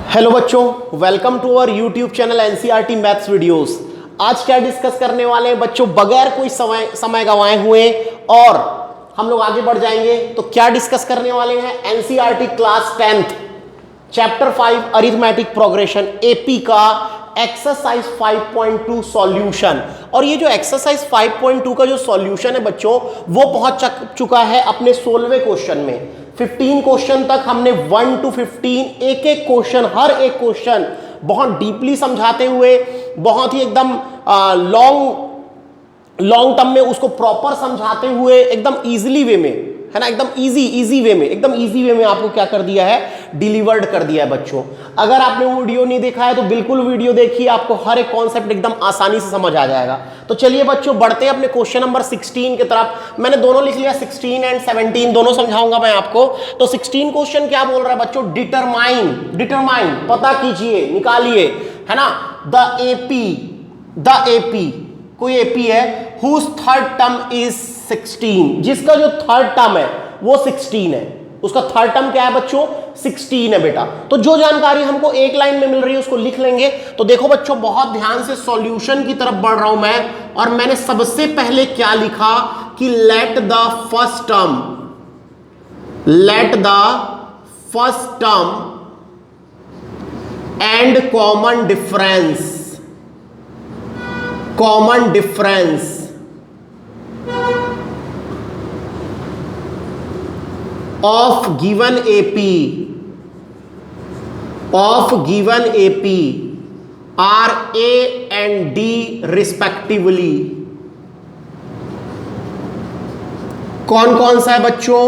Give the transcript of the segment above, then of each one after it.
Hello बच्चों, welcome to our YouTube channel NCERT maths videos. आज क्या डिस्कस करने वाले हैं बच्चों, बगैर कोई समय गंवाए हुए और हम लोग आगे बढ़ जाएंगे। तो क्या डिस्कस करने वाले हैं, NCERT class 10th chapter 5 arithmetic progression AP का एक्सरसाइज 5.2 सॉल्यूशन। और ये जो एक्सरसाइज 5.2 का जो सॉल्यूशन है बच्चों, वो पहुंच चुका है अपने 16वें क्वेश्चन में। 15 क्वेश्चन तक हमने 1 to 15 एक एक क्वेश्चन, हर एक क्वेश्चन बहुत डीपली समझाते हुए, बहुत ही एकदम लॉन्ग टर्म में उसको प्रॉपर समझाते हुए, एकदम इजीली वे में, है ना, एकदम इजी वे में, एकदम इजी वे में आपको क्या कर दिया है, डिलीवर्ड कर दिया है बच्चों। अगर आपने वो वीडियो नहीं देखा है तो बिल्कुल वीडियो देखिए, आपको हर एक कॉन्सेप्ट एकदम आसानी से समझ आ जाएगा। तो चलिए बच्चों, बढ़ते हैं अपने क्वेश्चन नंबर 16 की तरफ। मैंने दोनों लिख लिया, 16 एंड 17 दोनों समझाऊंगा मैं आपको। तो 16 क्वेश्चन क्या बोल रहा है बच्चों, डिटरमाइन पता कीजिए, निकालिए, है ना। द एपी कोई एपी है whose थर्ड टर्म इज 16, जिसका जो थर्ड टर्म है वो 16 है। उसका थर्ड टर्म क्या है बच्चों, 16 है बेटा। तो जो जानकारी हमको एक लाइन में मिल रही है उसको लिख लेंगे। तो देखो बच्चों, बहुत ध्यान से सॉल्यूशन की तरफ बढ़ रहा हूं मैं, और मैंने सबसे पहले क्या लिखा कि let the first term and common difference of given AP are A and D respectively। कौन कौन सा है बच्चों,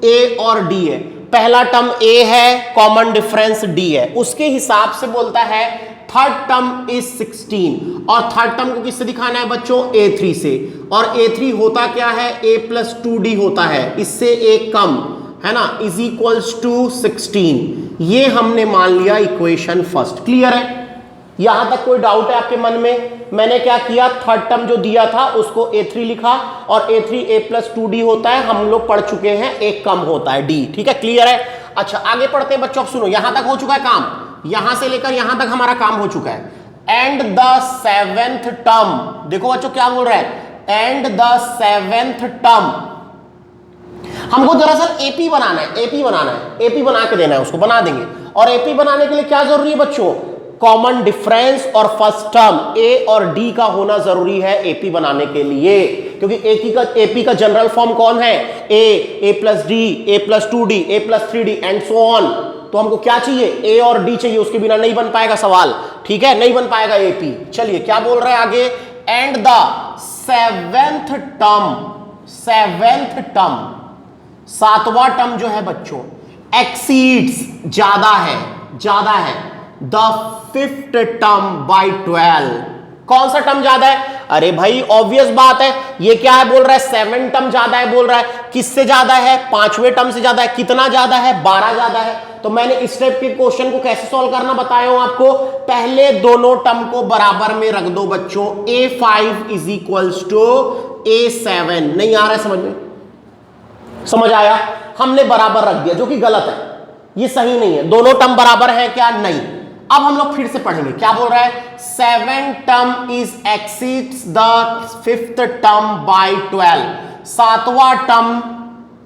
A और D है। पहला टर्म A है, कॉमन डिफरेंस D है। उसके हिसाब से बोलता है थर्ड टर्म इज 16, और थर्ड टर्म को किससे दिखाना है बच्चों, A3 से। और A3 होता क्या है, A प्लस 2D होता है, इससे एक कम, है ना, इज इक्वल्स टू 16। ये हमने मान लिया इक्वेशन फर्स्ट। क्लियर है? यहां तक कोई डाउट है आपके मन में? मैंने क्या किया, थर्ड टर्म जो दिया था उसको A3 लिखा, और A3 A प्लस 2D होता है, हम लोग पढ़ चुके हैं, एक कम होता है D। ठीक है, क्लियर है? अच्छा, आगे पढ़ते हैं बच्चों। सुनो, यहां तक हो चुका है काम, यहां से लेकर यहां तक हमारा काम हो चुका है। एंड द सेवेंथ टर्म, देखो बच्चों क्या बोल रहा है, एंड द सेवेंथ टर्म। हमको दरअसल एपी बनाना है, एपी बना के देना है, उसको बना देंगे। और एपी बनाने के लिए क्या जरूरी है बच्चों, कॉमन डिफरेंस और फर्स्ट टर्म ए और डी का होना जरूरी है एपी बनाने के लिए। क्योंकि एपी का जनरल फॉर्म कौन है, A plus D, A plus 2D, A plus 3D and so on. तो हमको क्या चाहिए, ए और डी चाहिए, उसके बिना नहीं बन पाएगा सवाल। ठीक है, नहीं बन पाएगा एपी। चलिए क्या बोल रहे हैं आगे, एंड द सेवेंथ टर्म, सातवां टर्म जो है बच्चों, एक्सीड्स, ज्यादा है द फिफ्थ टर्म बाय 12। कौन सा टर्म ज्यादा है? अरे भाई ऑब्वियस बात है, ये क्या है बोल रहा है, 7 टर्म ज्यादा है बोल रहा है। किससे ज्यादा है, 5वें टर्म से ज्यादा है। कितना ज्यादा है, 12 ज्यादा है। तो मैंने इस टाइप के क्वेश्चन को कैसे सॉल्व करना बताया हूं आपको, पहले दोनों टर्म को बराबर में रख दो बच्चों। A5 is equals to A7। नहीं आ रहा है समझ में? समझ आया? हमने बराबर रख दिया, जो कि गलत है, ये सही नहीं है। दोनों टर्म बराबर है क्या, नहीं। अब हम लोग फिर से पढ़ेंगे, क्या बोल रहा है, 7 term is exceeds the fifth term by 12। सातवां टर्म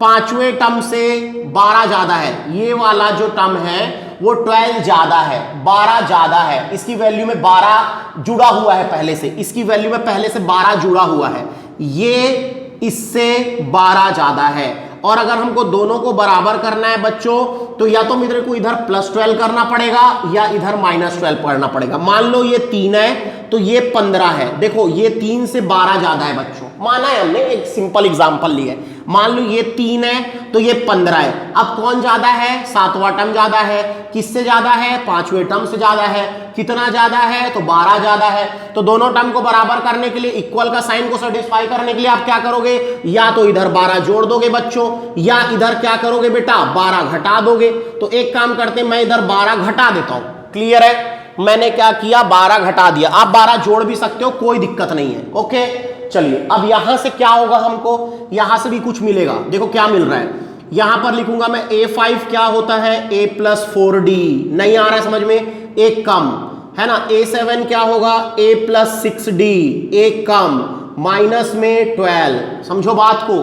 5वें टर्म से 12 ज्यादा है। ये वाला जो टर्म है वो 12 ज्यादा है, 12 ज्यादा है। इसकी वैल्यू में 12 जुड़ा हुआ है पहले से, इसकी वैल्यू में पहले से 12 जुड़ा हुआ है, ये इससे 12 ज्यादा है। और अगर हमको दोनों को बराबर करना है बच्चों, तो या तो मेरे को इधर +12 करना पड़ेगा या इधर -12 करना पड़ेगा। मान लो ये 3 है तो ये 15 है। देखो ये 3 से 12 ज्यादा है बच्चों, माना है हमने, एक सिंपल एग्जांपल लिया है। मान लो ये 3 है तो ये 15 है। अब कौन ज्यादा है, सातवां टर्म ज्यादा है। किससे ज्यादा है, 5वें टर्म से ज्यादा है। कितना ज्यादा है, तो 12 ज्यादा है। तो दोनों टर्म को बराबर करने के लिए, इक्वल का साइन को सेटिस्फाई करने के लिए आप क्या करोगे, या तो इधर 12 जोड़ दोगे बच्चों, या इधर क्या करोगे बेटा, 12 घटा दोगे। तो एक काम करते हैं, मैं इधर 12 घटा देता हूं। क्लियर है? मैंने क्या किया, 12 घटा दिया। आप 12 जोड़ भी सकते हो, कोई दिक्कत नहीं है। ओके, चलिए अब यहां से क्या होगा, हमको यहां से भी कुछ मिलेगा। देखो क्या मिल रहा है, यहां पर लिखूंगा मैं A5 क्या होता है, A+4D, नहीं आ रहा है समझ में, एक कम है ना। A7 क्या होगा, A+6D, एक कम, माइनस में 12, समझो बात को,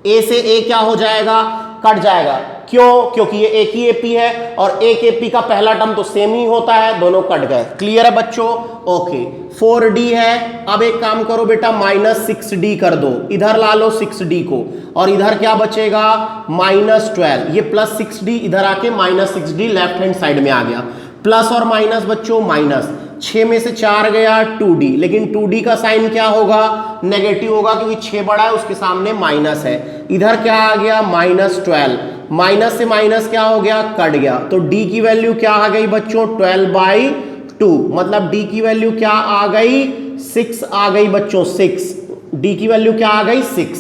A से A क्या हो जाएगा, कट जाएगा, क्यों, क्योंकि ये एक ही AP है और एक AP का पहला टर्म तो सेम ही होता है, दोनों कट गए। क्लियर है बच्चों, ओके। 4D है, अब एक काम करो बेटा, -6D कर दो, इधर ला लो 6D को, और इधर क्या बचेगा, -12, ये +6D इधर आके -6D लेफ्ट हैंड साइड में आ गया, प्लस और माइनस बच्चों माइनस, 6 में से 4 गया 2D, लेकिन 2D का साइन क्या होगा, नेगेटिव होगा, क्योंकि 6 बड़ा है उसके सामने माइनस है। इधर क्या आ गया, -12, माइनस से माइनस क्या हो गया, कट गया, तो D की वैल्यू क्या आ गई बच्चों, 12/2, मतलब D की वैल्यू क्या आ गई, 6 आ गई बच्चों, 6, D की वैल्यू क्या आ गई, 6,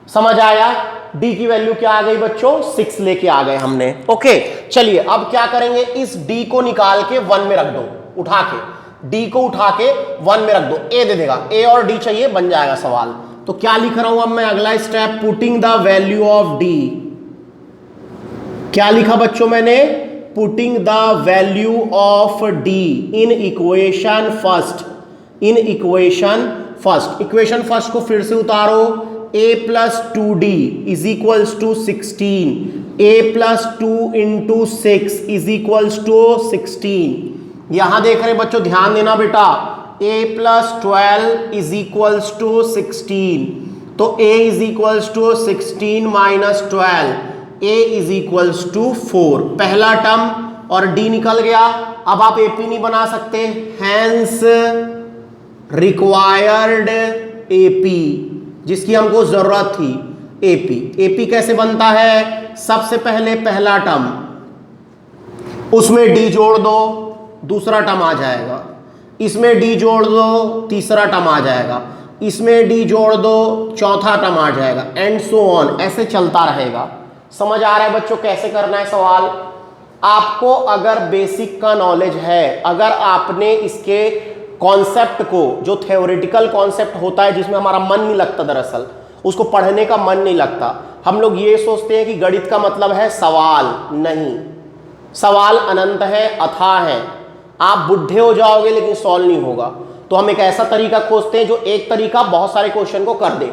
समझ आया, D की वैल्यू क्या आ गई बच्चों, 6 लेके आ गए हमने। ओके, चलिए अब क्या करेंगे, इस D को निकाल के 1 में रख दो, उठा के D को उठा के 1 में रख दो, A दे देगा, A और D चाहिए, बन जाएगा सवाल। तो क्या लिख रहा हूं अब मैं, अगला step, putting the value of D, क्या लिखा बच्चों मैंने, putting the value of D in equation first, in equation first, equation first को फिर से उतारो, A+2D is equals to 16, A+2 into 6 is equals to 16। यहां देख रहे बच्चों, ध्यान देना बेटा, A+12 इज इक्वल्स टू 16, तो A is equals to 16 minus 12, A is equals to 4, पहला टर्म और D निकल गया। अब आप AP नहीं बना सकते, हैंस रिक्वायर्ड AP, जिसकी हमको जरूरत थी, AP कैसे बनता है, सबसे पहले पहला टर्म, उसमें D जोड़ दो, दूसरा टर्म आ जाएगा, इसमें D जोड़ दो, तीसरा टर्म आ जाएगा, इसमें D जोड़ दो, चौथा टर्म आ जाएगा, एंड सो ऑन, ऐसे चलता रहेगा। समझ आ रहा है बच्चों कैसे करना है सवाल। आपको अगर बेसिक का नॉलेज है, अगर आपने इसके कॉन्सेप्ट को, जो थ्योरेटिकल कॉन्सेप्ट होता है जिसमें हमारा मन नहीं लगता, दरअसल उसको पढ़ने का मन नहीं लगता, हम लोग ये सोचते हैं कि गणित का मतलब है सवाल, नहीं, सवाल अनंत है, अथाह है, आप बुढ़े हो जाओगे लेकिन सॉल्व नहीं होगा। तो हम एक ऐसा तरीका खोजते हैं जो एक तरीका बहुत सारे क्वेश्चन को कर दे,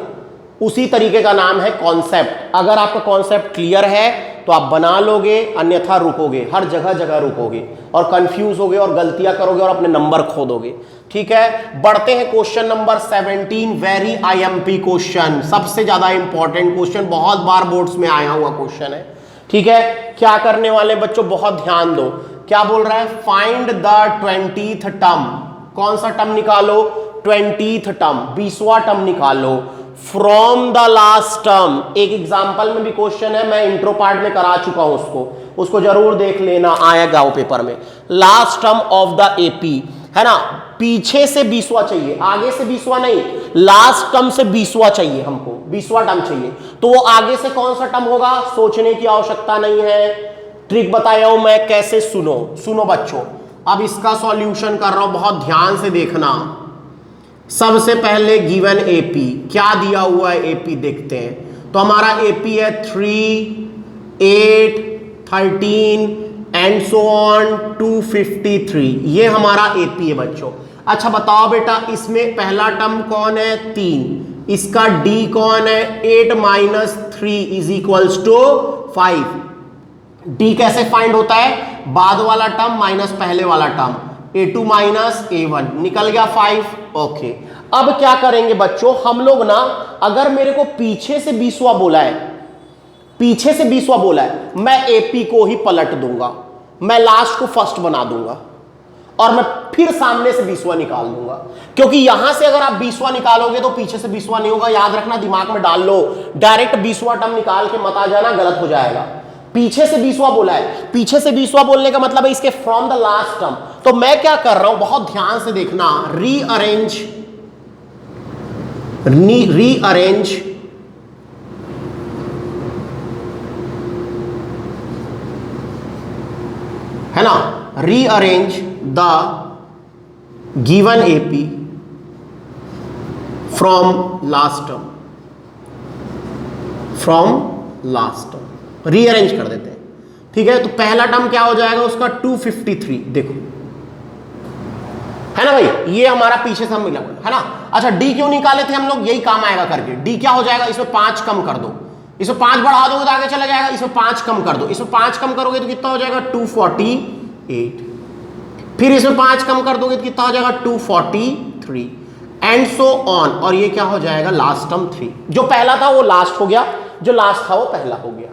उसी तरीके का नाम है कॉन्सेप्ट। अगर आपका कॉन्सेप्ट क्लियर है तो आप बना लोगे, अन्यथा रुकोगे, हर जगह जगह रुकोगे और कंफ्यूज होगे और गलतियां करोगे और अपने नंबर खो दोगे। ठीक है, बढ़ते हैं question number 17, very IMP question, सबसे ज्यादा इंपॉर्टेंट क्वेश्चन, बहुत बार बोर्ड्स में आया हुआ क्वेश्चन है। ठीक है, क्या करने वाले बच्चों, बहुत ध्यान दो, क्या बोल रहा है, फाइंड द 20th टर्म, कौन सा टर्म निकालो, 20th टर्म, 20वां टर्म निकालो, फ्रॉम द लास्ट टर्म। एक एग्जाम्पल में भी क्वेश्चन है, मैं इंट्रो पार्ट में करा चुका हूं, उसको जरूर देख लेना, आएगा वो पेपर में। Last term of the AP है ना, पीछे से 20वां चाहिए, आगे से 20वां नहीं, लास्ट टर्म से 20वां चाहिए हमको, 20वां टर्म चाहिए। तो वो आगे से कौन सा टर्म होगा, सोचने की आवश्यकता नहीं है, ट्रिक बताया हूं मैं कैसे, सुनो बच्चों। अब इसका सॉल्यूशन कर रहा हूं, बहुत ध्यान से देखना। सबसे पहले गिवन AP, क्या दिया हुआ है AP देखते हैं। तो हमारा AP है 3, 8, 13 एंड सो ऑन 253, ये हमारा AP है बच्चों। अच्छा बताओ बेटा, इसमें पहला टर्म कौन है, 3, इसका D कौन है, 8 minus 3 is equals to 5। D कैसे फाइंड होता है, बाद वाला टर्म माइनस पहले वाला टर्म, A2 माइनस A1, निकल गया 5। ओके, अब क्या करेंगे बच्चों, हम लोग ना, अगर मेरे को पीछे से 20वां बोला है, पीछे से 20वां बोला है, मैं AP को ही पलट दूंगा, मैं लास्ट को फर्स्ट बना दूंगा और मैं फिर सामने से 20वां निकाल दूंगा, क्योंकि यहां से अगर आप 20वां निकालोगे तो पीछे से 20वां नहीं होगा। याद रखना, दिमाग में डाल लो, डायरेक्ट 20वां टर्म निकाल के मत आ जाना, गलत हो जाएगा। पीछे से 20वां बोला है, पीछे से 20वां बोलने का मतलब है इसके फ्रॉम द लास्ट टर्म। तो मैं क्या कर रहा हूं, बहुत ध्यान से देखना, रीअरेंज है ना, rearrange the given AP from last term, from last term. Rearrange कर देते हैं, ठीक है। तो पहला टर्म क्या हो जाएगा उसका 253, देखो है ना भाई, ये हमारा पीछे से हम मिला है ना। अच्छा डी क्यों निकाले थे हम लोग, यही काम आएगा करके। डी क्या हो जाएगा, इसमें 5 कम कर दो, इसमें 5 बढ़ा दोगे तो आगे चला जाएगा, इसमें 5 कम कर दो, इसमें 5 कम करोगे तो कितना हो जाएगा 248, फिर इसमें 5 कम कर दोगे तो कितना हो जाएगा 243 एंड सो ऑन। और ये क्या हो जाएगा लास्ट टर्म 3, जो पहला था वो लास्ट हो गया, जो लास्ट था वो पहला हो गया,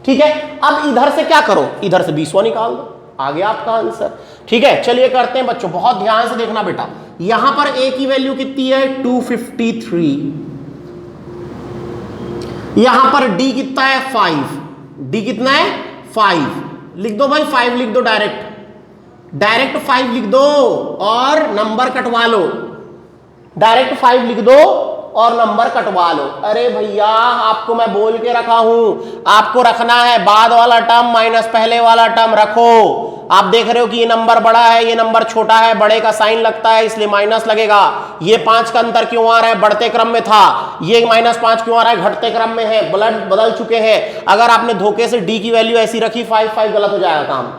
ठीक है। अब इधर से क्या करो, इधर से 20वां निकाल दो, आ गया आपका आंसर, ठीक है। चलिए करते हैं बच्चों, बहुत ध्यान से देखना बेटा। यहां पर a की वैल्यू कितनी है 253, यहां पर d कितना है 5, d कितना है 5, लिख दो भाई 5 लिख दो, डायरेक्ट 5 लिख दो और नंबर कटवा लो, डायरेक्ट 5 लिख दो और नंबर कटवा लो। अरे भैया आपको मैं बोल के रखा हूं, आपको रखना है बाद वाला टर्म माइनस पहले वाला टर्म रखो। आप देख रहे हो कि ये नंबर बड़ा है, ये नंबर छोटा है, बड़े का साइन लगता है इसलिए माइनस लगेगा। ये 5 का अंतर क्यों आ रहा है, बढ़ते क्रम में था, ये -5 क्यों आ रहा है, घटते क्रम में है, बदल चुके हैं। अगर आपने धोखे से डी की वैल्यू ऐसी रखी 5 गलत हो जाएगा, काम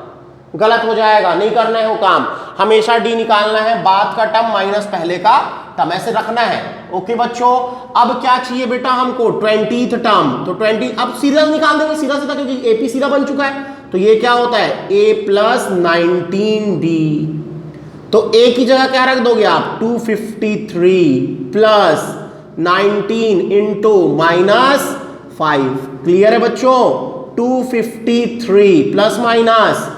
गलत हो जाएगा, नहीं करना है वो काम। हमेशा डी निकालना है, बाद का टर्म माइनस पहले का टर्म, ऐसे रखना है। ओके बच्चों, अब क्या चाहिए बेटा हमको 20th टर्म, तो 20 अब सीधा निकाल देंगे, सीधा सीधा, क्योंकि एपी सीधा बन चुका है। तो ये क्या होता है a + 19d, तो a की जगह क्या रख दोगे आप 253 + 19 × -5, क्लियर है बच्चों। 253 प्लस माइनस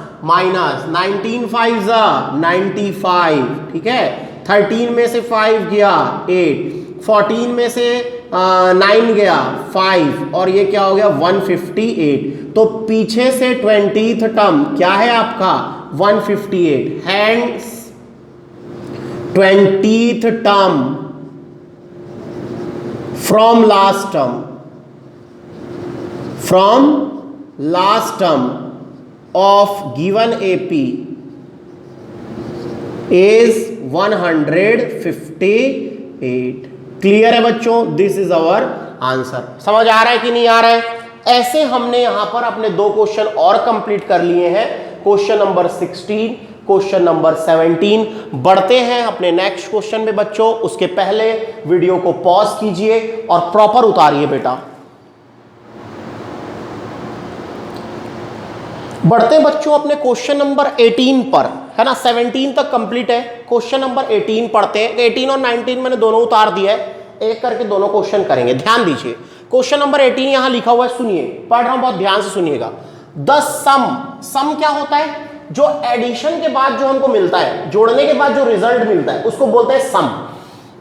19 5 95, ठीक है। 13 में से 5 गया 8, 14 में से 9 गया 5, और ये क्या हो गया 158। तो पीछे से 20th टर्म क्या है आपका 158, hands 20th term from last term of given AP is 158। Clear है बच्चों, दिस इज आवर आंसर। समझ आ रहा है कि नहीं आ रहा है। ऐसे हमने यहां पर अपने 2 क्वेश्चन और कंप्लीट कर लिए हैं, क्वेश्चन नंबर 16, क्वेश्चन नंबर 17। बढ़ते हैं अपने नेक्स्ट क्वेश्चन में बच्चों, उसके पहले वीडियो को पॉज कीजिए और प्रॉपर उतारिए बेटा। बढ़ते बच्चों अपने क्वेश्चन नंबर 18 पर, है ना। 17 तक कंप्लीट है, क्वेश्चन नंबर 18 पढ़ते हैं। 18 और 19 मैंने दोनों उतार दिया है, एक करके दोनों क्वेश्चन करेंगे, ध्यान दीजिए। क्वेश्चन नंबर 18 यहां लिखा हुआ है, सुनिए, पढ़ रहा हूं, बहुत ध्यान से सुनिएगा। द सम क्या होता है, जो एडिशन के बाद जो हमको मिलता है, जोड़ने के बाद जो रिजल्ट मिलता है उसको बोलते हैं sum.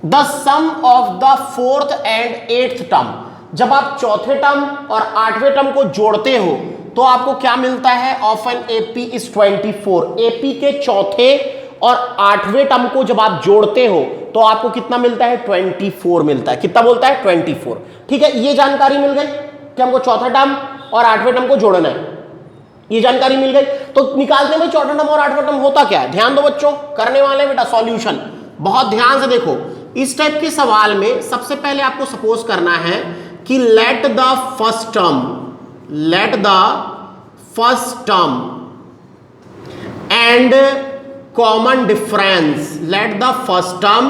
The sum of the 4th and 8th term, जब आप चौथे टर्म और 8वें टर्म को जोड़ते हो तो आपको क्या मिलता है, of an AP is 24। AP के चौथे और 8वें टर्म को जब आप जोड़ते हो तो आपको कितना मिलता है 24 मिलता है। कितना बोलता है 24, ठीक है। ये जानकारी मिल गई कि हमको चौथा टर्म और 8वें टर्म को जोड़ना है, ये जानकारी मिल गई। तो निकालते हैं भाई चौथा टर्म और 8वां टर्म होता क्या है। ध्यान दो बच्चों, करने वाले बेटा सॉल्यूशन, बहुत ध्यान से देखो। इस टाइप के सवाल में सबसे पहले आपको सपोज करना है कि let the first term and common difference, let the first term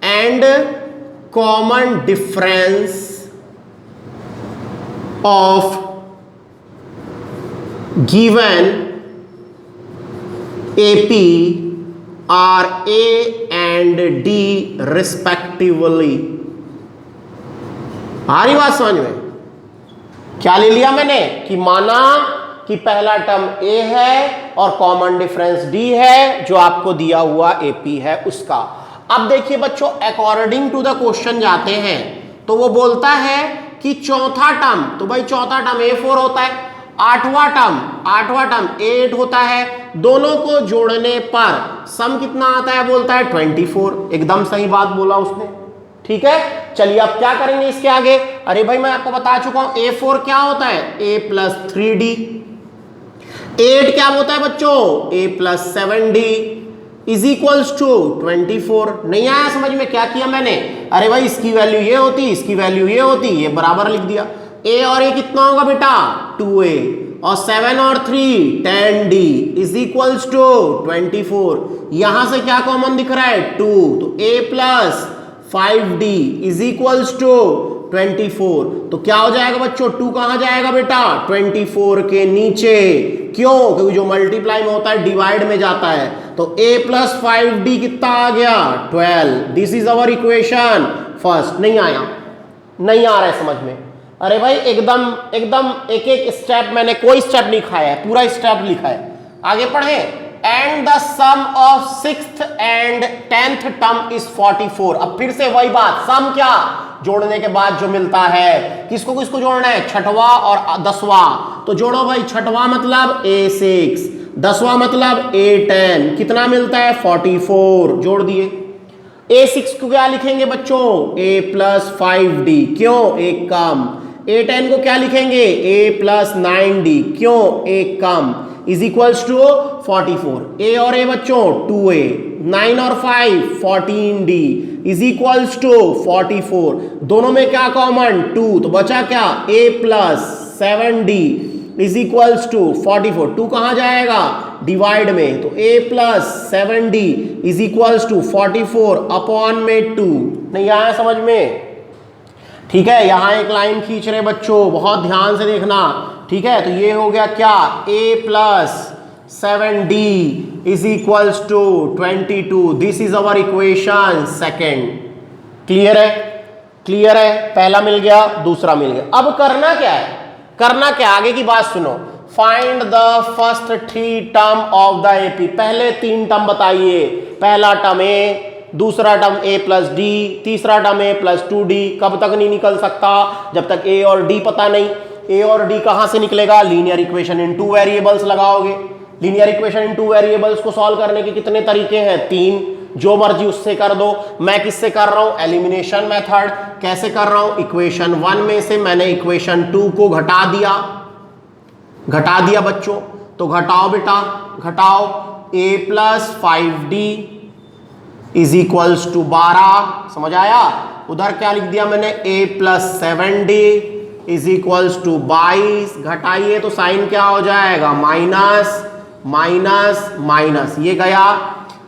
and common difference of given AP are A and D respectively। आ रही बात समझ में? क्या ले लिया मैंने कि माना कि पहला टर्म A है और कॉमन डिफरेंस D है, जो आपको दिया हुआ AP है उसका। अब देखिए बच्चों, अकॉर्डिंग टू द क्वेश्चन जाते हैं तो वो बोलता है कि चौथा टर्म, तो भाई चौथा टर्म A4 होता है, आठवां टर्म 8 होता है। दोनों को जोड़ने पर सम कितना आता है, बोलता है 24। एकदम सही बात बोला उसने, ठीक है। चलिए अब क्या करेंगे इसके आगे। अरे भाई मैं आपको बता चुका हूं A4 क्या होता है, A + 3D। 8 क्या होता है बच्चों, A + 7D is equals to 24। नहीं आया समझ में क्या किया मैंने, अरे भाई इसकी वैल्यू ये होती, इसकी वैल्यू ये होती, ये बराबर लिख दिया। ए और ए कितना होगा बेटा 2a, और 7 और 3 10d इज इक्वल्स टू 24। यहां से क्या कॉमन दिख रहा है 2, तो a plus 5d is equals to 24। तो क्या हो जाएगा बच्चों 2 कहां जाएगा बेटा 24 के नीचे, क्यों, क्योंकि जो मल्टीप्लाई में होता है डिवाइड में जाता है। तो a प्लस 5d कितना आ गया 12। This is our equation first. नहीं आया, नहीं आ रहा है समझ में? अरे भाई एकदम एकदम एक एक स्टेप, मैंने कोई स्टेप नहीं खाया है, पूरा स्टेप लिखा है। आगे पढ़े। And the sum of 6th and 10th term is 44। अब फिर से वही बात, सम क्या, जोड़ने के बाद जो मिलता है, किसको किसको जोड़ना है, छठवां और 10वां। तो जोड़ो भाई, छठवां मतलब a6, 10वां मतलब a10, कितना मिलता है 44, जोड़ दिए। a6 को क्या लिखेंगे बच्चों a प्लस 5d, क्यों एक कम। a10 को क्या लिखेंगे a प्लस 9d, क्यों एक कम, इज इक्वल्स टू 44। a और a बच्चों 2a, 9 और 5 14d इज इक्वल्स टू 44। दोनों में क्या कॉमन 2, तो बचा क्या a plus 7d is equals to 44। 2 कहां जाएगा डिवाइड में, तो a plus 7d is equals to 44 upon में 2। नहीं आया समझ में? ठीक है, यहां एक लाइन खींच रहे बच्चों, बहुत ध्यान से देखना। ठीक है, तो ये हो गया क्या a plus 7d is equals to 22। This is our equation second. Clear है? क्लियर है? पहला मिल गया, दूसरा मिल गया। अब करना क्या है, करना क्या, आगे की बात सुनो। Find the first 3 term of the AP. पहले 3 टर्म बताइए। पहला टर्म a, दूसरा टर्म a प्लस d, तीसरा टर्म a प्लस 2d। कब तक नहीं निकल सकता, जब तक a और d पता नहीं। a और d कहां से निकलेगा, लीनियर इक्वेशन इन 2 वेरिएबल्स लगाओगे। लीनियर इक्वेशन इन 2 वेरिएबल्स को सॉल्व करने के कितने तरीके हैं, 3, जो मर्जी उससे कर दो। मैं किससे कर रहा हूं, एलिमिनेशन मेथड। कैसे कर रहा हूं, इक्वेशन 1 में से मैंने इक्वेशन 2 को घटा दिया, घटा दिया बच्चों। तो घटाओ बेटा, घटाओ। a plus 5d is equals to 12, समझ आया? उधर क्या लिख दिया मैंने, a plus 7d is equals to 22। घटाइए तो साइन क्या हो जाएगा, माइनस माइनस माइनस, ये गया।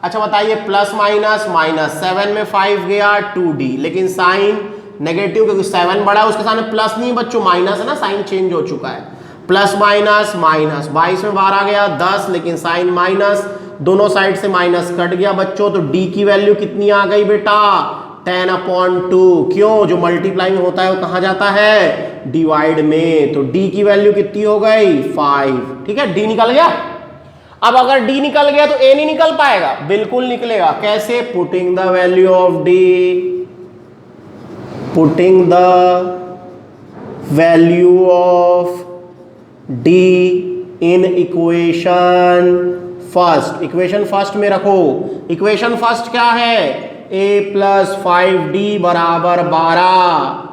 अच्छा बताइए, प्लस माइनस माइनस, 7 में 5 गया 2d, लेकिन साइन नेगेटिव, क्योंकि 7 बड़ा है उसके सामने प्लस नहीं बच्चों, माइनस है ना, साइन चेंज हो चुका है। प्लस माइनस माइनस, 22 में 12 गया 10, लेकिन साइन माइनस, दोनों साइड से माइनस कट गया बच्चों। तो d की वैल्यू कितनी आ गई बेटा 10/2। क्यों, जो मल्टीप्लाई में होता है वो कहां जाता है, डिवाइड में। तो d की वैल्यू कितनी हो गई 5। ठीक है, d निकल गया। अब अगर d निकल गया तो a नहीं निकल पाएगा, बिल्कुल निकलेगा। कैसे, putting the value of d, putting the value of d in equation first. Equation first में रखो। इक्वेशन फर्स्ट क्या है, a प्लस 5d बराबर 12।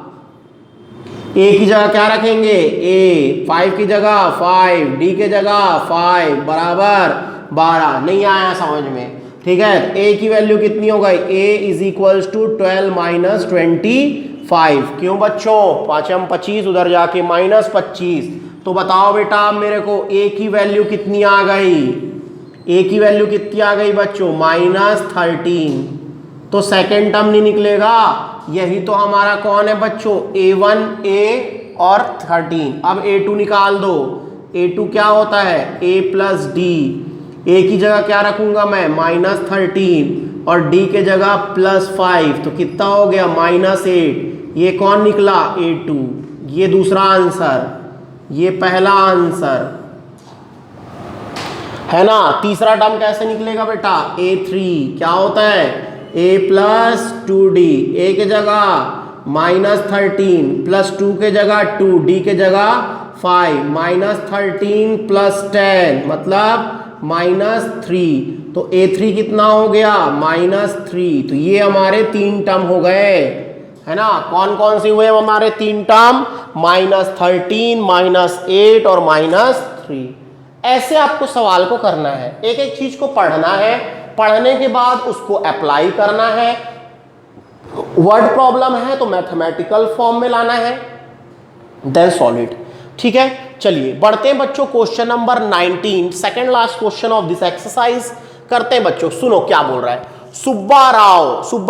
a की जगह क्या रखेंगे, a, 5 की जगह 5, d के जगह 5 बराबर 12। नहीं आया समझ में? ठीक है, a की वैल्यू कितनी हो गई, a is equals to 12 minus 25। क्यों बच्चों, 5 25, उधर जाके माइनस 25। तो बताओ बेटा मेरे को a की वैल्यू कितनी आ गई, a की वैल्यू कितनी आ गई बच्चों, -13। तो सेकेंड टर्म नहीं निकलेगा। यही तो हमारा कौन है बच्चों, a1 a और 13। अब a2 निकाल दो। a2 क्या होता है, a प्लस d। a की जगह क्या रखूंगा मैं, -13, और d के जगह +5। तो कितना हो गया, -8। ये कौन निकला, a2। ये दूसरा आंसर, ये पहला आंसर है ना। तीसरा टर्म कैसे निकलेगा बेटा, a3 क्या होता है, a प्लस 2d। a के जगह -13 प्लस 2 के जगह 2, d के जगह 5, -13 प्लस 10 मतलब -3। तो a3 कितना हो गया, -3। तो ये हमारे 3 टर्म हो गए, है ना। कौन कौन से हुए हमारे 3 टर्म, -13, -8 और -3। ऐसे आपको सवाल को करना है, एक एक चीज को पढ़ना है, पढ़ने के बाद उसको अप्लाई करना है। वर्ड प्रॉब्लम है तो मैथमेटिकल फॉर्म में लाना है, देन सॉलिड। ठीक है, चलिए बढ़ते हैं बच्चों question number 19, second last question of this exercise करते हैं बच्चों। सुनो क्या बोल रहा है। सुब्बा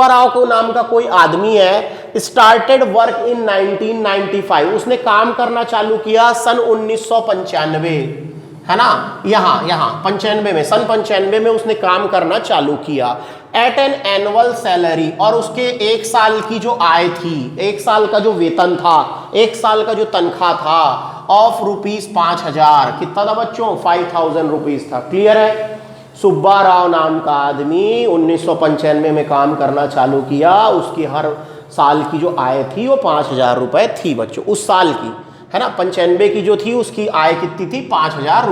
राव को नाम का कोई आदमी है, स्टार्टेड वर्क इन 1995, उसने काम करना चालू किया सन 1995, है ना, यहां 95 में, सन 95 में उसने काम करना चालू किया। एट एन एनुअल सैलरी, और उसके एक साल की जो आय थी, एक साल का जो वेतन था, एक साल का जो तनख्वाह था, ऑफ ₹5000, कितना था बच्चों, 5000 रुपीज था। क्लियर है। सुब्बा राव नाम का आदमी 1995 में काम करना चालू किया, उसकी हर साल की जो आय थी वो 5000 रुपए थी बच्चों, उस साल की, है ना। 95 की जो थी उसकी आय कितनी थी, 5000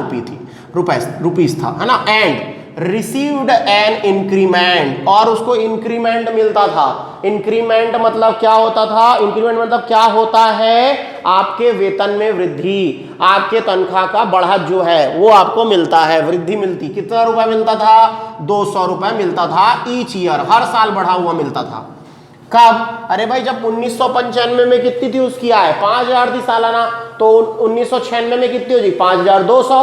रुपीज था, है ना। एंड रिसीव्ड एन इंक्रीमेंट, और उसको इंक्रीमेंट मिलता था। इंक्रीमेंट मतलब क्या होता था, इंक्रीमेंट मतलब क्या होता है, आपके वेतन में वृद्धि, आपके तनख्वाह का बढ़त जो है वो आपको मिलता है, वृद्धि मिलती। कितना रुपया मिलता था, 200 रुपए मिलता था ईच ईयर, हर साल बढ़ा हुआ मिलता था। कब, अरे भाई जब 1995 में कितनी थी उसकी आय, 5000 थी सालाना, तो 1996 में कितनी हो गई, 5200,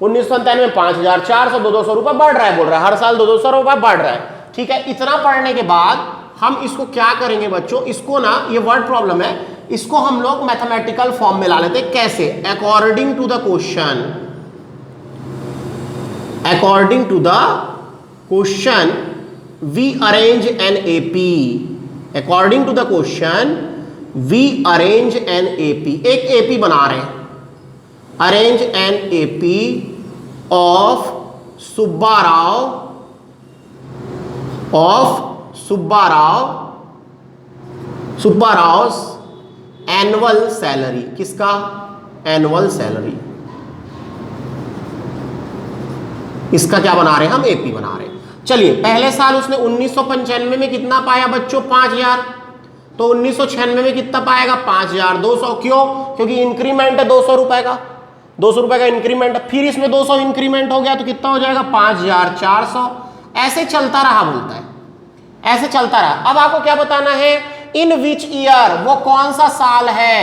1997 में 5400, 200 रुपए बढ़ रहा है, बोल रहा है हर साल 200 रुपए बढ़ रहा है। ठीक है, इतना पढ़ने के बाद हम इसको क्या करेंगे बच्चों, इसको ना, ये वर्ड प्रॉब्लम है, इसको हम लोग मैथमेटिकल फॉर्म में ला लेते हैं। कैसे, according to the question, according to the question we arrange an AP, according to the question we arrange an AP, एक एपी बना रहे हैं, arrange an AP of Subba Rao annual salary, किसका, एनुअल सैलरी, इसका क्या बना रहे हैं हम, एपी बना रहे हैं। चलिए, पहले साल उसने 1995 में कितना पाया बच्चों, 5000, तो 1996 में कितना पाएगा, 5200। क्यों, क्योंकि इंक्रीमेंट है 200 रुपए का, 200 रुपए का इंक्रीमेंट, फिर इसमें 200 इंक्रीमेंट हो गया तो कितना हो जाएगा, 5400। ऐसे चलता रहा, बोलता है ऐसे चलता रहा। अब आपको क्या बताना है, इन विच ईयर, वो कौन सा साल है,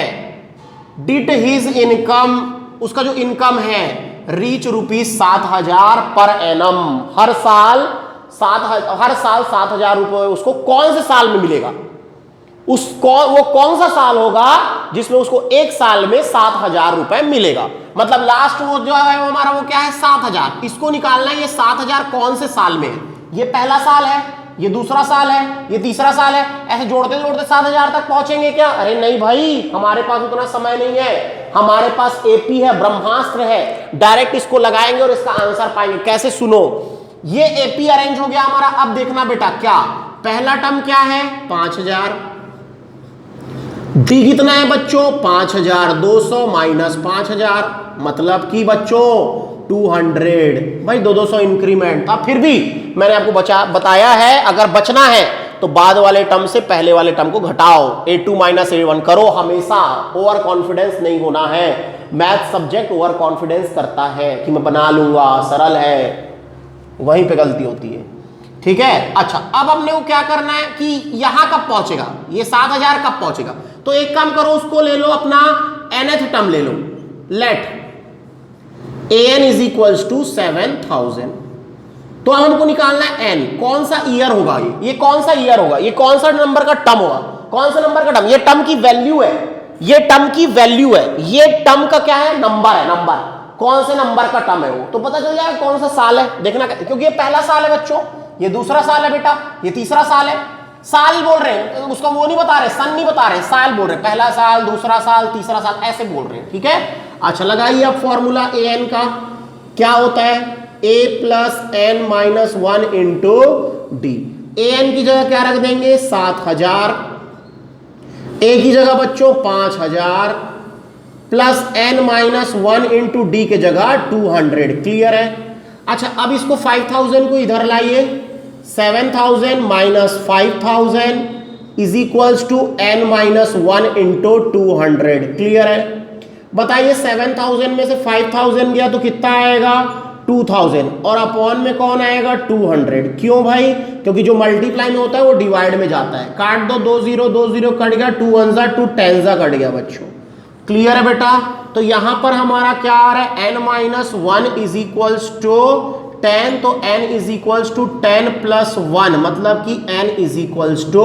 डिड हिज इनकम, उसका जो इनकम है, रीच ₹7000 पर एनम, हर साल 7000 रुपए उसको कौन से साल में मिलेगा, वो कौन सा साल होगा जिसमें उसको एक साल में 7000 रुपए मिलेगा। मतलब लास्ट वो जो है वो हमारा वो क्या है, 7000, इसको निकालना है, ये 7000 कौन से साल में है, ये पहला साल है, ये दूसरा साल है, ये तीसरा साल है, ऐसे जोड़ते जोड़ते 7000 तक पहुंचेंगे क्या, अरे नहीं भाई, हमारे पास उतना समय नहीं है, हमारे पास एपी है, ब्रह्मास्त्र है, डायरेक्ट इसको लगाएंगे और इसका आंसर पाएंगे। कैसे, सुनो, ये एपी अरेंज हो गया हमारा। अब देखना बेटा, क्या पहला टर्म क्या है, 5000, डी कितना है बच्चों, 5200 माइनस 5000, मतलब कि बच्चों 200, भाई 200 इंक्रीमेंट था। फिर भी मैंने आपको बताया है, अगर बचना है तो बाद वाले टर्म से पहले वाले टर्म को घटाओ, A2 माइनस A1 करो हमेशा, ओवर कॉन्फिडेंस नहीं होना है। मैथ सब्जेक्ट ओवर कॉन्फिडेंस करता है कि मैं बना लूंगा, सरल है, वहीं पे गलती होती है। ठीक है, अच्छा, अब हमने वो क्या करना है कि यहां कब पहुंचेगा, ये 7000 कब पहुंचेगा, तो एक काम करो, उसको ले लो अपना nth टर्म ले लो, let an is equals to 7000। तो हमको निकालना है n, कौन सा ईयर होगा, ये कौन सा ईयर होगा, ये कौन सा नंबर का टर्म होगा, कौन सा नंबर का टर्म, ये टर्म की वैल्यू है, ये टर्म की वैल्यू है, ये टर्म का क्या है, नंबर है, नंबर, कौन से नंबर का टर्म है वो, तो पता चल जाएगा कौन सा साल है। देखना, क्योंकि ये पहला साल है बच्चों, ये दूसरा साल है बेटा, ये तीसरा साल है, साल बोल रहे हैं, उसका वो नहीं बता रहे, सन नहीं बता रहे, साल बोल रहे हैं, पहला साल, दूसरा साल, तीसरा साल, ऐसे बोल रहे हैं। ठीक है, अच्छा, लगाइए अब फॉर्मूला an का, क्या होता है, a plus n minus 1 into D. an की जगह क्या रख देंगे, 7000, a की जगह बच्चों 5000, plus n minus 1 into D के जगह 200। क्लियर है। अच्छा, अब इसको 5000 को इधर लाइए, 7000 minus 5000 is equals to n minus 1 into 200। Clear है। बताइए 7000 में से 5000 गया तो कितना आएगा, 2000, और अपॉन में कौन आएगा, 200। क्यों भाई, क्योंकि जो मल्टीप्लाई में होता है वो डिवाइड में जाता है। काट दो, 2 0 2 0 कट गया, 2 1 2 10 कट गया बच्चों, क्लियर है बेटा? तो यहां पर हमारा क्या आ रहा है, n-1 इज इक्वल्स टू 10, तो n is equals to 10 plus 1, मतलब कि n इज इक्वल्स टू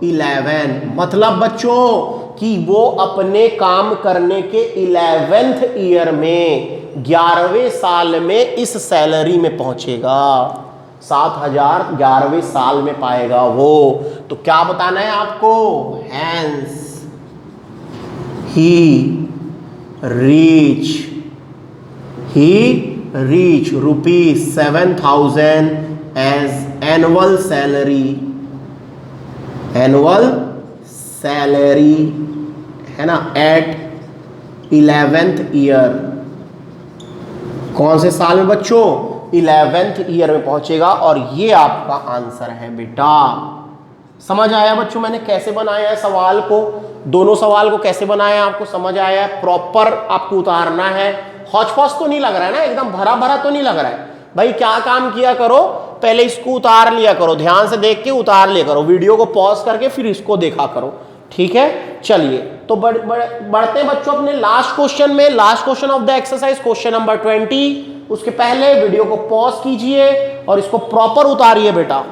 11। मतलब बच्चों कि वो अपने काम करने के 11th ईयर में 11वें साल में इस सैलरी में पहुंचेगा, 7,000 11वें साल में पाएगा वो। तो क्या बताना है आपको, hence he reach ₹7,000 as annual salary है ना, एट 11th ईयर। कौन से साल में बच्चों, 11th ईयर में पहुंचेगा। और ये आपका आंसर है बेटा। समझ आया बच्चों मैंने कैसे बनाया है सवाल को, दोनों सवाल को कैसे बनाया है आपको समझ आया है? प्रॉपर आपको उतारना है, हौच-पौच तो नहीं लग रहा है ना, एकदम भरा भरा तो नहीं लग रहा है भाई। क्या काम किया करो, पहले इसको उतार लिया करो, ध्यान से देख के उतार लिया करो, वीडियो को पॉज करके फिर इसको देखा करो, ठीक है? चलिए तो बढ़ते हैं बच्चों अपने लास्ट क्वेश्चन में। Last question of the exercise, question number 20। उसके पहले वीडियो को पॉज कीजिए और इसको प्रॉपर उतारिए बेटा।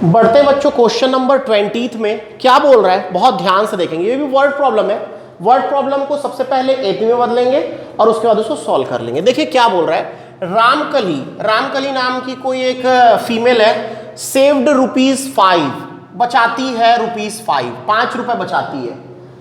बढ़ते बच्चों क्वेश्चन नंबर 20 में क्या बोल रहा है, बहुत ध्यान से देखेंगे, ये भी वर्ड प्रॉब्लम है। वर्ड प्रॉब्लम को सबसे पहले एपी में बदलेंगे और उसके बाद उसको सॉल्व कर लेंगे। देखिए क्या बोल रहा है, रामकली नाम की कोई एक फीमेल है, सेव्ड ₹5, बचाती है ₹5, 5 रुपए बचाती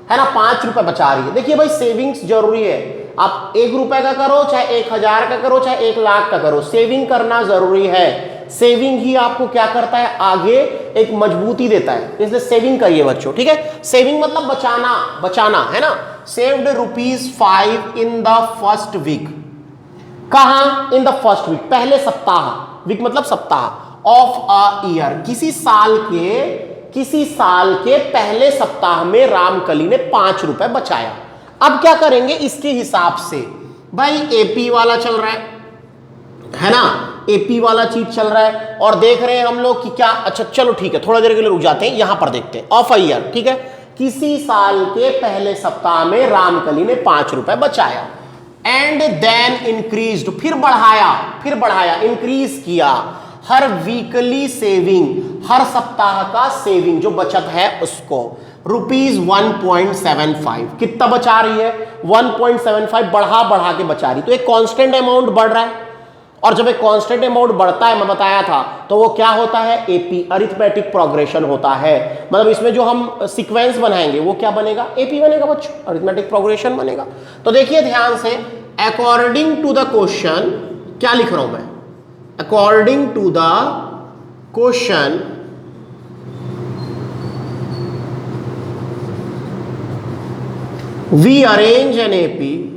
है ना, 5 रुपए बचा रही है। देखिए भाई सेविंग्स जरूरी है, आप 1 रुपए का करो, चाहे 1,000 का करो, चाहे 1,00,000 का करो, सेविंग करना जरूरी है। सेविंग ही आपको क्या करता है, आगे एक मजबूती देता है, इसलिए सेविंग करिए बच्चों, ठीक है? सेविंग मतलब बचाना है ना। Saved ₹5 in the first week, कहां, इन द फर्स्ट वीक, पहले सप्ताह, वीक मतलब सप्ताह, ऑफ अ ईयर, किसी साल के पहले सप्ताह में रामकली ने 5 रुपए बचाया। अब क्या करेंगे इसके हिसाब से, भाई एपी वाला चल रहा है ना, एपी वाला चीज चल रहा है और देख रहे हैं हम लोग कि क्या, अच्छा चलो ठीक है, थोड़ा देर के लिए रुक जाते हैं, यहां पर देखते हैं ऑफ अ ईयर, ठीक है? किसी साल के पहले सप्ताह में रामकली ने 5 रुपए बचाया। एंड देन इंक्रीज्ड, फिर बढ़ाया, इंक्रीज किया, हर वीकली सेविंग, हर सप्ताह का सेविंग जो बचत है उसको, ₹1.75, कितना बचा रही है, 1.75 बढ़ा के बचा रही। तो एक कांस्टेंट अमाउंट बढ़ रहा है, और जब एक कांस्टेंट अमाउंट बढ़ता है, मैं बताया था, तो वो क्या होता है, एपी, अरिथमेटिक प्रोग्रेशन होता है। मतलब इसमें जो हम सीक्वेंस बनाएंगे वो क्या बनेगा, एपी बनेगा बच्चों, अरिथमेटिक प्रोग्रेशन बनेगा। तो देखिए ध्यान से, अकॉर्डिंग टू द क्वेश्चन, क्या लिख रहा हूं मैं, according to the question, we arrange an AP,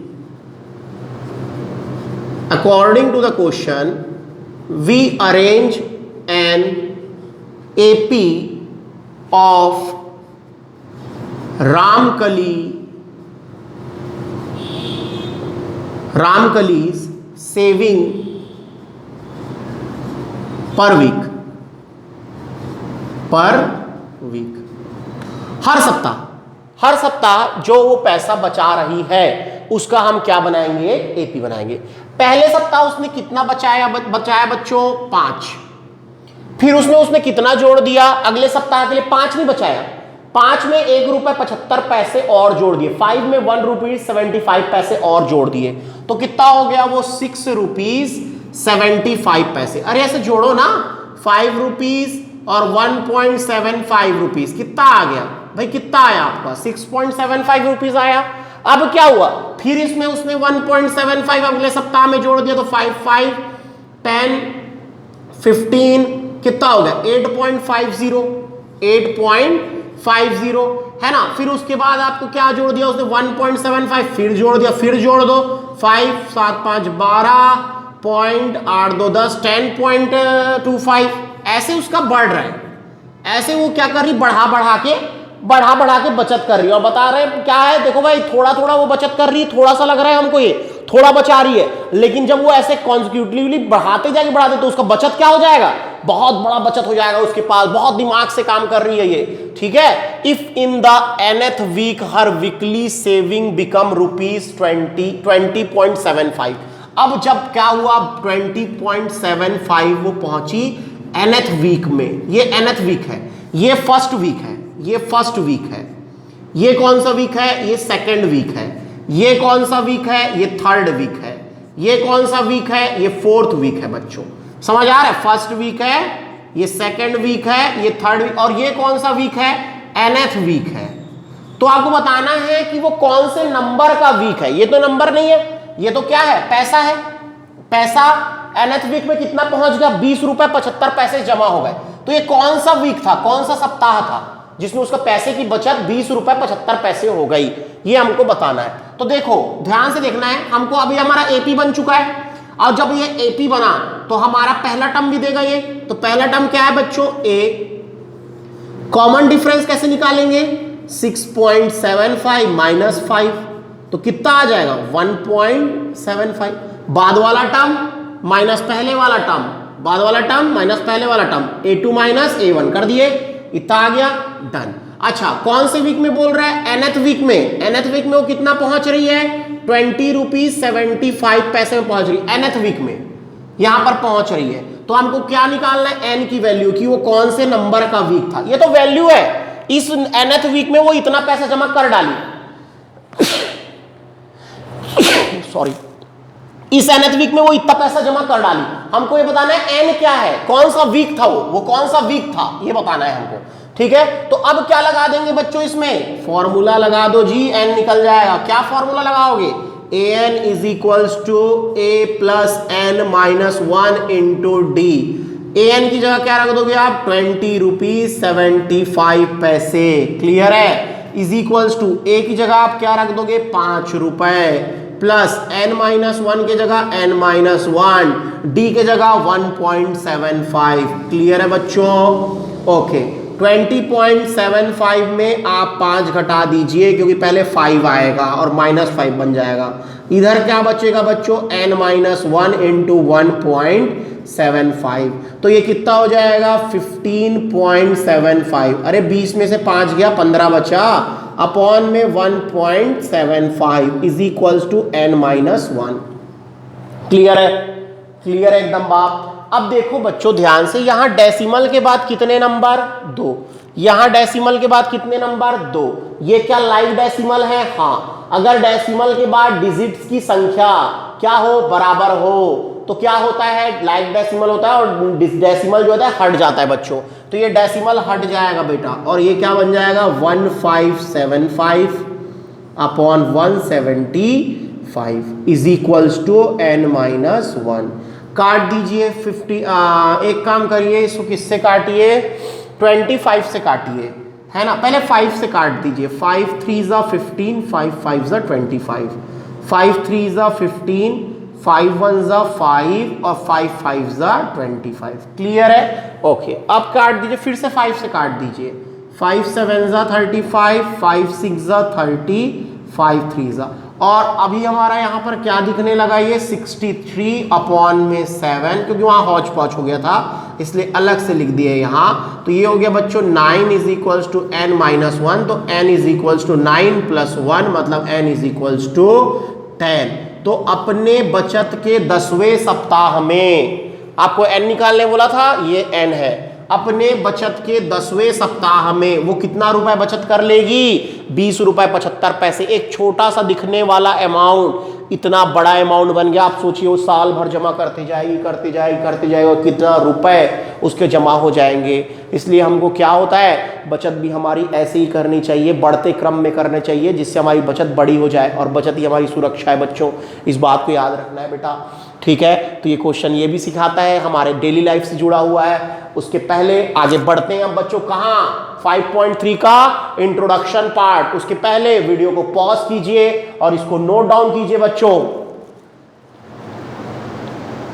according to the question, we arrange an AP of Ramkali's saving per week, हर सप्ताह जो वो पैसा बचा रही है उसका हम क्या बनाएंगे, एपी बनाएंगे। पहले सप्ताह उसने कितना बचाया बच्चों, 5। फिर उसने कितना जोड़ दिया, अगले सप्ताह के लिए 5 नहीं बचाया, 5 में ₹1.75 और जोड़ दिए, 5 में ₹1.75 और जोड़ दिए, तो कितना हो गया वो, ₹6.75। अरे ऐसे जोड़ो ना, ₹5 और ₹1.75, कितना आ गया भाई, कितना आया आपका, ₹6.75 आया। अब क्या हुआ, फिर इसमें उसने 1.75 अगले सप्ताह में जोड़ दिया, तो 5, 5, 10, 15, कितना हो गया, 8.50 है ना। फिर उसके बाद आपको क्या जोड़ दिया उसने, 1.75 फिर जोड़ दिया, फिर जोड़ दो, 5, 7, 5, 12, 8, 2, 10, 10.25, ऐसे उसका बढ़ रहा है, ऐसे वो क्या कर रही, बढ़ा के बचत कर रही है। और बता रहे हैं क्या है, देखो भाई थोड़ा वो बचत कर रही है, थोड़ा सा लग रहा है हमको ये थोड़ा बचा रही है, लेकिन जब वो ऐसे कॉन्सिक्यूटिवली बढ़ाते तो उसका बचत क्या हो जाएगा, बहुत बड़ा बचत हो जाएगा उसके पास, बहुत दिमाग से काम कर रही है ये, ठीक है। If in the nth week her weekly saving become ₹20.75। अब जब क्या हुआ, 20.75 वो पहुंची nth वीक में। ये nth वीक है, ये फर्स्ट वीक है, ये फर्स्ट वीक है। ये कौन सा वीक है, ये सेकेंड वीक है। ये कौन सा वीक है, ये थर्ड वीक है। ये कौन सा वीक है, ये फोर्थ वीक है बच्चों। समझ आ रहा है, फर्स्ट वीक है, ये सेकेंड वीक है, ये थर्ड वीक, और ये कौन सा वीक है, nth वीक है। तो आपको बताना है कि वो कौन से नंबर का वीक है। ये तो नंबर नहीं है, ये तो क्या है, पैसा है। पैसा nth वीक में कितना पहुंच गया, ₹20.75 जमा हो गए। तो ये कौन सा वीक था, कौन सा सप्ताह था जिसमें उसका पैसे की बचत ₹20.75 हो गई, ये हमको बताना है। तो देखो ध्यान से देखना है हमको। अभी हमारा एपी बन चुका है, और जब ये एपी बना तो हमारा पहला टर्म भी देगा ये। तो पहला टर्म क्या है बच्चों, ए। कॉमन डिफरेंस कैसे निकालेंगे, 6.75 माइनस 5, तो कितना आ जाएगा 1.75। बाद वाला टर्म माइनस पहले वाला टर्म, बाद वाला टर्म माइनस पहले वाला टर्म, A2 माइनस A1 कर दिए, इतना आ गया, डन। अच्छा कौन से वीक में बोल रहा है, nth वीक में। nth वीक में वो कितना पहुंच रही है, ₹20.75 में पहुंच रही है nth वीक में, यहां पर पहुंच रही है। तो हमको क्या निकालना है, n की वैल्यू की, वो कौन से नंबर का वीक था। ये तो वैल्यू है, इस nth वीक में वो इतना पैसा जमा कर डाली सॉरी, इस nth वीक में वो इतना पैसा जमा कर डाली। हमको ये बताना है n क्या है, कौन सा वीक था वो कौन सा वीक था, ये बताना है हमको, ठीक है। तो अब क्या लगा देंगे बच्चों, इसमें फॉर्मूला लगा दो जी, n निकल जाएगा। क्या फॉर्मूला लगाओगे, an is equals to a plus n minus 1 into D. an की जगह क्या रख दोगे आप, ₹20.75। क्लियर है, इज इक्वल्स टू a की जगह आप क्या रख दोगे, ₹5 प्लस n माइनस 1 के जगह n माइनस 1, d के जगह 1.75। क्लियर है बच्चों, ओके। 20.75 में आप 5 घटा दीजिए क्योंकि पहले 5 आएगा और माइनस 5 बन जाएगा। इधर क्या बचेगा बच्चों, n माइनस 1 इंटू 1.75, तो ये कितना हो जाएगा 15.75। अरे 20 में से 5 गया, 15 बचा, अपॉन में 1.75 is equals to n minus 1। Clear है, क्लियर है एकदम बाप। अब देखो बच्चों ध्यान से, यहां डेसिमल के बाद कितने नंबर, 2। यहां डेसिमल के बाद कितने नंबर, 2। ये क्या लाइव डेसिमल है, हाँ। अगर डेसिमल के बाद डिजिट्स की संख्या क्या हो, बराबर हो, तो क्या होता है, लाइव डेसिमल होता है, और डेसिमल जो होता है हट जाता है बच्चों। तो ये डेसिमल हट जाएगा बेटा, और ये क्या बन जाएगा 1575 upon 175 is equals to n minus 1। काट दीजिए 50, एक काम करिए, इसको किससे काटिए, 25 से काटिए, है ना। पहले 5 से काट दीजिए, 5 3 ज़ा 15, 5 5 ज़ा 25, 5 3 ज़ा 15, 5 1 ज़ा 5 और 5 5 ज़ा 25। क्लियर है, ओके। अब काट दीजिए, फिर से 5 से काट दीजिए, 5 7 ज़ा 35, 5 6 ज़ा 30, 5 3 ज़ा, और अभी हमारा यहाँ पर क्या दिखने लगा, ये 63 अपॉन में 7, क्योंकि वहाँ हौच पौच हो गया था इसलिए अलग से लिख दिए यहाँ। तो ये हो गया बच्चों 9 is equals to n minus 1, तो n is equals to 9 plus 1 मतलब n इज इक्वल्स टू 10। तो अपने बचत के 10वें सप्ताह में, आपको n निकालने बोला था, ये n है। अपने बचत के 10वें सप्ताह में वो कितना रुपए बचत कर लेगी, ₹20.75। एक छोटा सा दिखने वाला अमाउंट इतना बड़ा अमाउंट बन गया। आप सोचिए वो साल भर जमा करती जाएगी करती जाएगी करती जाएगी, और कितना रुपए उसके जमा हो जाएंगे। इसलिए हमको क्या होता है, बचत भी हमारी ऐसे ही करनी चाहिए, बढ़ते क्रम में करनी चाहिए, जिससे हमारी बचत बड़ी हो जाए, और बचत ही हमारी सुरक्षा है बच्चों। इस बात को याद रखना है बेटा, ठीक है। तो ये क्वेश्चन ये भी सिखाता है, हमारे डेली लाइफ से जुड़ा हुआ है। उसके पहले आगे बढ़ते हैं हम बच्चों, कहाँ, 5.3 का इंट्रोडक्शन पार्ट। उसके पहले वीडियो को पॉज कीजिए और इसको नोट डाउन कीजिए बच्चों।